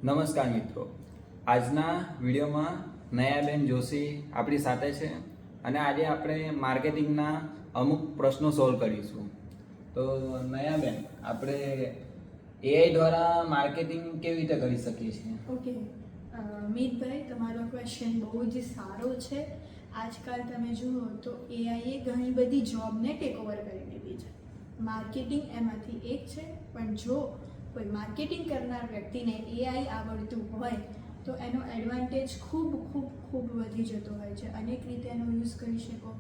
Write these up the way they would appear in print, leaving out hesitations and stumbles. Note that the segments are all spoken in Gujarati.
નમસ્કાર મિત્રો, આજના વિડીયોમાં નયાબેન જોશી આપણી સાથે છે અને આજે આપણે માર્કેટિંગના અમુક પ્રશ્નો સોલ્વ કરીશું. તો નયાબેન, આપણે એઆઈ દ્વારા માર્કેટિંગ કેવી રીતે કરી શકીએ છીએ? ઓકે મીતભાઈ, તમારો ક્વેશ્ચન બહુ જ સારો છે. આજકાલ તમે જુઓ તો એઆઈએ ઘણી બધી જોબને ટેક ઓવર કરી લીધી છે. માર્કેટિંગ એમાંથી એક છે, પણ જો કોઈ માર્કેટિંગ કરનાર વ્યક્તિને એઆઈ આવડતું હોય તો એનો એડવાન્ટેજ ખૂબ વધી જતો હોય છે. અનેક રીતે એનો યુઝ કરી શકો.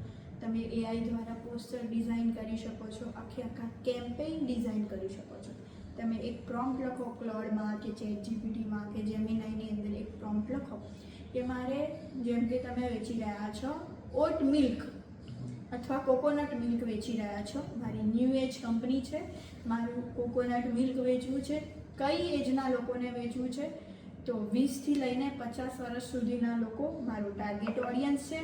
તમે એઆઈ દ્વારા પોસ્ટર ડિઝાઇન કરી શકો છો, આખા કેમ્પેઇન ડિઝાઇન કરી શકો છો. તમે એક પ્રોમ્પ્ટ લખો ક્લાઉડમાં કે ચેટજીપીટીમાં કે જેમિનાઈની અંદર એક પ્રોમ્પ્ટ લખો કે મારે, જેમ કે તમે વેચી રહ્યા છો ઓટ મિલ્ક અથવા કોકોનટ મિલ્ક વેચી રહ્યા છો, મારી ન્યૂ એજ કંપની છે, મારું કોકોનટ મિલ્ક વેચવું છે. કઈ એજના લોકોને વેચવું છે? તો 20થી લઈને 50 વર્ષ સુધીના લોકો મારો ટાર્ગેટ ઓડિયન્સ છે.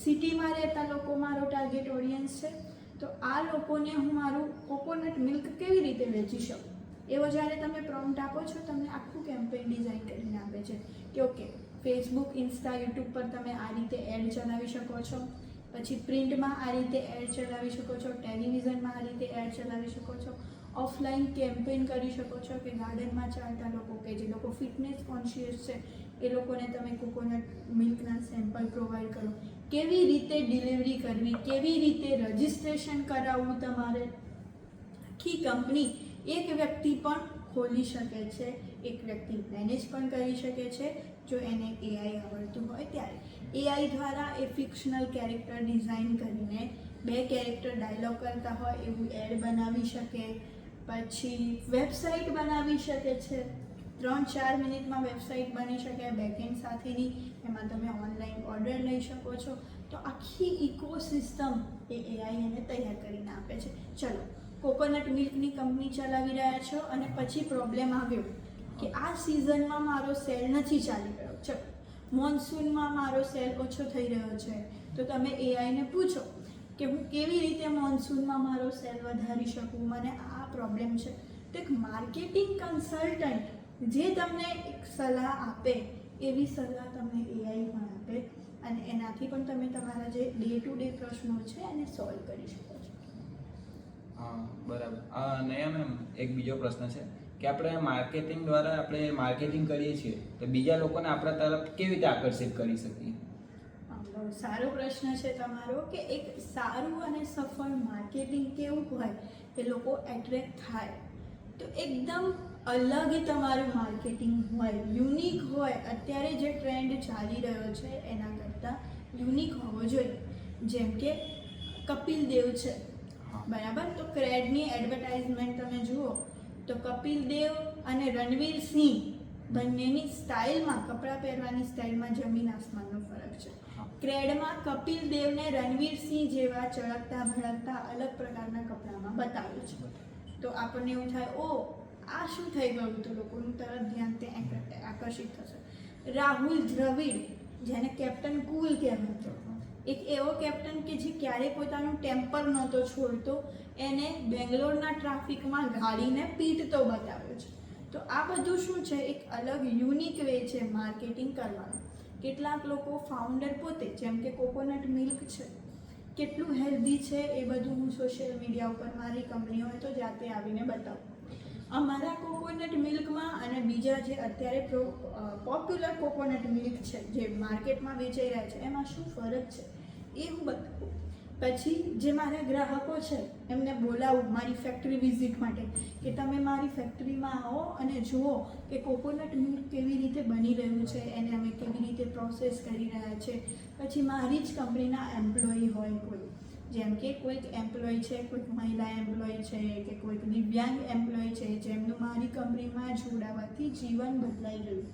સિટીમાં રહેતા લોકો મારો ટાર્ગેટ ઓડિયન્સ છે. તો આ લોકોને હું મારું કોકોનટ મિલ્ક કેવી રીતે વેચી શકું? એવો જ્યારે તમે પ્રોમ્પ્ટ આપો છો, તમને આખું કેમ્પેઇન ડિઝાઇન કરીને આપે છે કે ઓકે, ફેસબુક, ઇન્સ્ટા, યુટ્યુબ પર તમે આ રીતે એડ ચલાવી શકો છો, પછી પ્રિન્ટમાં આ રીતે એડ ચલાવી શકો છો, ટેલિવિઝનમાં આ રીતે એડ ચલાવી શકો છો, ઓફલાઈન કેમ્પેઇન કરી શકો છો કે ગાર્ડનમાં ચાલતા લોકો કે જે લોકો ફિટનેસ કોન્શિયસ છે એ લોકોને તમે કોકોનટ મિલ્કના સેમ્પલ પ્રોવાઈડ કરો. કેવી રીતે ડિલિવરી કરવી, કેવી રીતે રજિસ્ટ્રેશન કરાવવું, તમારે આખી કંપની એક વ્યક્તિ પણ ખોલી શકે છે, એક વ્યક્તિ મેનેજ પણ કરી શકે છે જો એને એઆઈ આવડતું હોય ત્યારે. એઆઈ દ્વારા એ ફિક્શનલ કેરેક્ટર ડિઝાઇન કરીને 2 કેરેક્ટર ડાયલોગ કરતા હોય એવું એડ બનાવી શકે, પછી વેબસાઇટ બનાવી શકે છે. 3-4 મિનિટમાં વેબસાઇટ બની શકે બેકએન્ડ સાથેની, એમાં તમે ઓનલાઈન ઓર્ડર લઈ શકો છો. તો આખી ઇકોસિસ્ટમ એ એઆઈ એને તૈયાર કરીને આપે છે. ચલો, કોકોનટ મિલ્કની કંપની ચલાવી રહ્યા છો અને પછી પ્રોબ્લેમ આવ્યો કે આ સિઝનમાં મારો સેલ નથી ચાલી રહ્યો, ચલો મોન્સૂનમાં મારો સેલ ઓછો થઈ રહ્યો છે. તો તમે એઆઈને પૂછો કે હું કેવી રીતે મોન્સૂનમાં મારો સેલ વધારી શકું, મને આ પ્રોબ્લેમ છે. તો એક માર્કેટિંગ કન્સલ્ટન્ટ જે તમને એક સલાહ આપે, એવી સલાહ તમને એઆઈ પણ આપે અને એનાથી પણ તમે તમારા જે ડે ટુ ડે પ્રશ્નો છે એને સોલ્વ કરી શકો છો. હા, બરાબર. નયા મેમ, એક બીજો પ્રશ્ન છે કે આપણે માર્કેટિંગ દ્વારા આપણે માર્કેટિંગ કરીએ છીએ તો બીજા લોકોને આપણા તરફ કેવી રીતે આકર્ષિત કરી શકીએ? બહુ સારો પ્રશ્ન છે તમારો કે એક સારું અને સફળ માર્કેટિંગ કેવું હોય કે લોકો એટ્રેક્ટ થાય. તો એકદમ અલગ તમારું માર્કેટિંગ હોય, યુનિક હોય. અત્યારે જે ટ્રેન્ડ ચાલી રહ્યો છે એના કરતાં યુનિક હોવો જોઈએ. જેમ કે કપિલ દેવ છે, બરાબર? તો ક્રેડની એડવર્ટાઇઝમેન્ટ તમે જુઓ તો કપિલ દેવ અને રણવીર સિંહ બંનેની સ્ટાઇલમાં, કપડાં પહેરવાની સ્ટાઇલમાં જમીન આસમાનનો ફરક છે. ક્રેડમાં કપિલ દેવને રણવીર સિંહ જેવા ચળકતા ભડકતા અલગ પ્રકારના કપડામાં બતાવ્યું છે. તો આપણને એવું થાય, ઓ આ શું થઈ ગયું? તો લોકોનું તરત ધ્યાન ત્યાં આકર્ષિત થશે. રાહુલ દ્રવિડ, જેને કેપ્ટન કુલ કહેવાતો, એક એવો કેપ્ટન કે જે ક્યારેય પોતાનું ટેમ્પર નહોતો છોડતો, એને બેંગ્લોરના ટ્રાફિકમાં ગાડીને પીટતો બતાવ્યો છે. તો આ બધું શું છે? એક અલગ યુનિક વે છે માર્કેટિંગ કરવાનું. કેટલાક લોકો ફાઉન્ડર પોતે, જેમ કે કોકોનટ મિલ્ક છે, કેટલું હેલ્ધી છે એ બધું હું સોશિયલ મીડિયા ઉપર મારી કંપની હોય તો જાતે આવીને બતાવું. અમારા કોકોનટ મિલ્કમાં અને બીજા જે અત્યારે પોપ્યુલર કોકોનટ મિલ્ક છે જે માર્કેટમાં વેચાઈ રહ્યા છે એમાં શું ફરક છે એ હું બતાવું. પછી જે મારા ગ્રાહકો છે એમને બોલાવું મારી ફેક્ટરી વિઝિટ માટે કે તમે મારી ફેક્ટરીમાં આવો અને જુઓ કે કોકોનટ મિલ્ક કેવી રીતે બની રહ્યું છે, એને અમે કેવી રીતે પ્રોસેસ કરી રહ્યા છે. પછી મારી જ કંપનીના એમ્પ્લોયી હોય કોઈ, જેમ કે કોઈક એમ્પ્લોય છે, કોઈક મહિલા એમ્પ્લોય છે કે કોઈક દિવ્યાંગ એમ્પ્લોય છે જેમનું મારી કંપનીમાં જોડાવાથી જીવન બદલાઈ ગયું,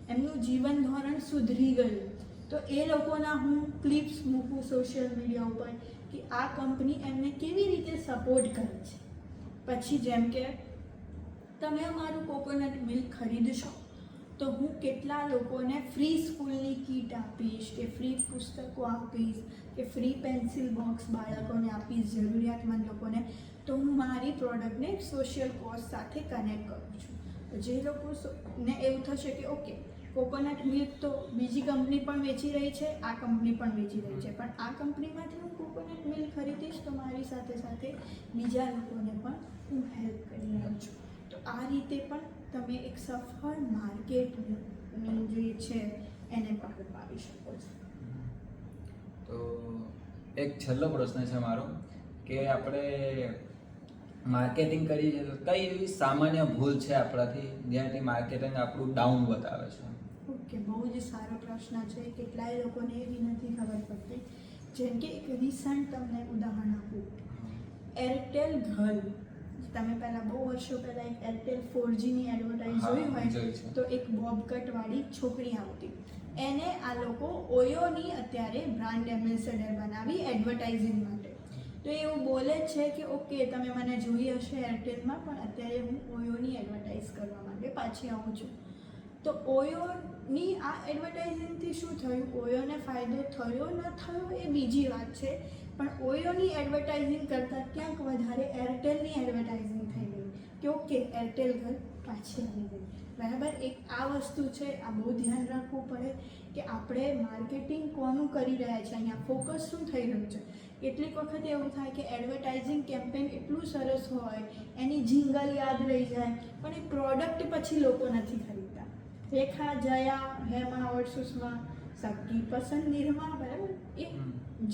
એમનું જીવન ધોરણ સુધરી ગયું. તો એ લોકોના હું ક્લિપ્સ મૂકું સોશિયલ મીડિયા ઉપર કે આ કંપની એમને કેવી રીતે સપોર્ટ કરે છે. પછી જેમ કે તમે અમારું કોકોનટ મિલ્ક ખરીદશો તો હું કેટલા લોકોને ફ્રી સ્કૂલની કીટ આપીશ, કે ફ્રી પુસ્તકો આપીશ, કે ફ્રી પેન્સિલ બોક્સ બાળકોને આપીશ, જરૂરિયાતમંદ લોકોને. તો હું મારી પ્રોડક્ટને સોશિયલ કોઝ સાથે કનેક્ટ કરું છું. જે લોકો ને એવું થશે કે ઓકે કોકોનટ મિલ્ક તો બીજી કંપની પણ વેચી રહી છે, આ કંપની પણ વેચી રહી છે, પણ આ કંપનીમાંથી હું કોકોનટ મિલ્ક ખરીદીશ તો મારી સાથે સાથે બીજા લોકોને પણ હું હેલ્પ કરી રહ્યો છું. તો આ રીતે પણ તમે એક સફળ માર્કેટની જે છે એને પણ પાવી શકો છો. તો એક છેલ્લો પ્રશ્ન છે મારો કે આપણે માર્કેટિંગ કરીએ છીએ તો કઈ એવી સામાન્ય ભૂલ છે આપણાથી જ્યાંથી માર્કેટિંગ આપણું ડાઉન બતાવે છે? ઓકે, બહુ જ સારો પ્રશ્ન છે. કેટલાય લોકોને એવી નથી ખબર પડતી. જેમ કે એક રિસન્ટ તમને ઉદાહરણ આપું, એરટેલ ઘર. તમે પહેલાં બહુ વર્ષો પહેલાં એક એરટેલ 4Gની એડવર્ટાઇઝ જોઈ હોય તો એક બોબકટવાળી છોકરી આવતી, એને આ લોકો ઓયોની અત્યારે બ્રાન્ડ એમ્બેસેડર બનાવી એડવર્ટાઇઝિંગ માટે. તો એવું બોલે છે કે ઓકે તમે મને જોઈ હશે એરટેલમાં, પણ અત્યારે હું ઓયોની એડવર્ટાઇઝ કરવા માટે પાછી આવું છું. તો ઓયોની આ એડવર્ટાઇઝિંગથી શું થયું, ઓયોને ફાયદો થયો ન થયો એ બીજી વાત છે, પણ ઓયોની એડવર્ટાઇઝિંગ કરતાં ક્યાંક વધારે એરટેલની એડવર્ટાઇઝિંગ થઈ ગઈ કે ઓકે એરટેલ ઘર પાછી આવી ગઈ. બરાબર, એક આ વસ્તુ છે, આ બહુ ધ્યાન રાખવું પડે કે આપણે માર્કેટિંગ કોનું કરી રહ્યા છે, અહીંયા ફોકસ શું થઈ રહ્યું છે. કેટલીક વખત એવું થાય કે એડવર્ટાઇઝિંગ કેમ્પેન એટલું સરસ હોય, એની જિંગલ યાદ રહી જાય, પણ એ પ્રોડક્ટ પછી લોકો નથી ખરીદતા. રેખા જયા હેમા ઓર સુષમા સબકી પસંદ નિરમા, બરાબર, એ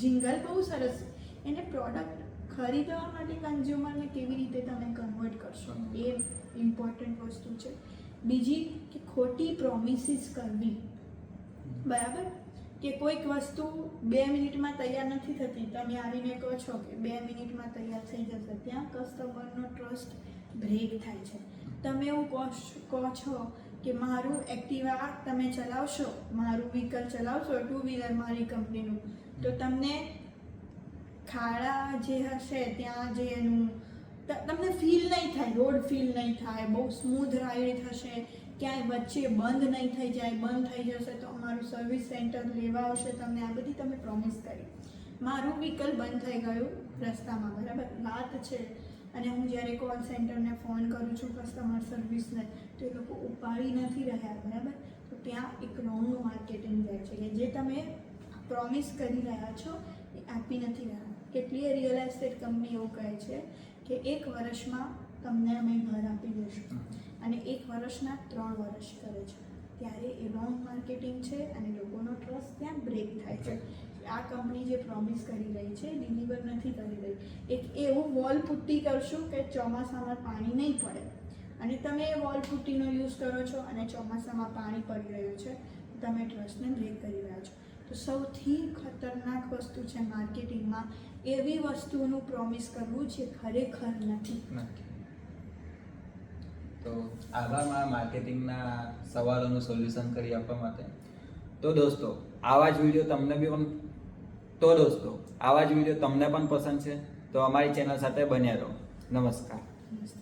જિંગલ બહુ સરસ, એને પ્રોડક્ટ ખરીદવા માટે કન્ઝ્યુમરને કેવી રીતે તમે કન્વર્ટ કરશો એ ઇમ્પોર્ટન્ટ વસ્તુ છે. બીજી કે ખોટી પ્રોમિસીસ કરવી, બરાબર, કે કોઈક વસ્તુ 2 મિનિટમાં તૈયાર નથી થતી, તમે આવીને કહો છો કે 2 મિનિટમાં તૈયાર થઈ જશે, ત્યાં કસ્ટમરનો ટ્રસ્ટ બ્રેક થાય છે. તમે એવું કહો છો કે મારું એક્ટિવા તમે ચલાવશો, મારું વ્હીકલ ચલાવશો, 2 વ્હીલર મારી કંપનીનું, તો તમને ખાડા જે હશે ત્યાં જે એનું તમને ફીલ નહીં થાય, રોડ ફીલ નહીં થાય, બહુ સ્મૂધ રાઈડ થશે, ક્યાંય વચ્ચે બંધ નહીં થઈ જાય, બંધ થઈ જશે તો અમારું સર્વિસ સેન્ટર લેવા આવશે તમને, આ બધી તમે પ્રોમિસ કરી. મારું વ્હીકલ બંધ થઈ ગયું રસ્તામાં, બરાબર, રાત છે અને હું જ્યારે કોલ સેન્ટરને ફોન કરું છું કસ્ટમર સર્વિસને તો એ લોકો ઉપાડી નથી રહ્યા, બરાબર, તો ત્યાં એક રોંગ માર્કેટિંગ જાય છે કે જે તમે પ્રોમિસ કરી રહ્યા છો એ આપી નથી રહ્યા. કેટલીય રિયલ એસ્ટેટ કંપની એવું કહે છે કે 1 વર્ષમાં તમને અમે ઘર આપી દઈશું અને 1 વર્ષના 3 વર્ષ કરે છે, ત્યારે એ રોંગ માર્કેટિંગ છે અને લોકોનો ટ્રસ્ટ ત્યાં બ્રેક થાય છે. આ કંપની જે પ્રોમિસ કરી રહી છે ડિલિવર નથી કરી રહી. એક એવું વોલ પુટ્ટી કરશું કે ચોમાસામાં પાણી નહીં પડે અને તમે એ વોલ પુટ્ટીનો યુઝ કરો છો અને ચોમાસામાં પાણી પડી રહ્યું છે, તમે ટ્રસ્ટને બ્રેક કરી રહ્યા છો. તો સૌથી ખતરનાક વસ્તુ છે માર્કેટિંગમાં એવી વસ્તુનું પ્રોમિસ કરવું જે ખરેખર નથી. તો આભાર માર્કેટિંગના સવાલોનું સોલ્યુશન કરી આપવા માટે. તો દોસ્તો આવા જ વિડીયો તમને પણ પસંદ છે તો અમારી ચેનલ સાથે બન્યા રહો. નમસ્કાર. નમસ્તે.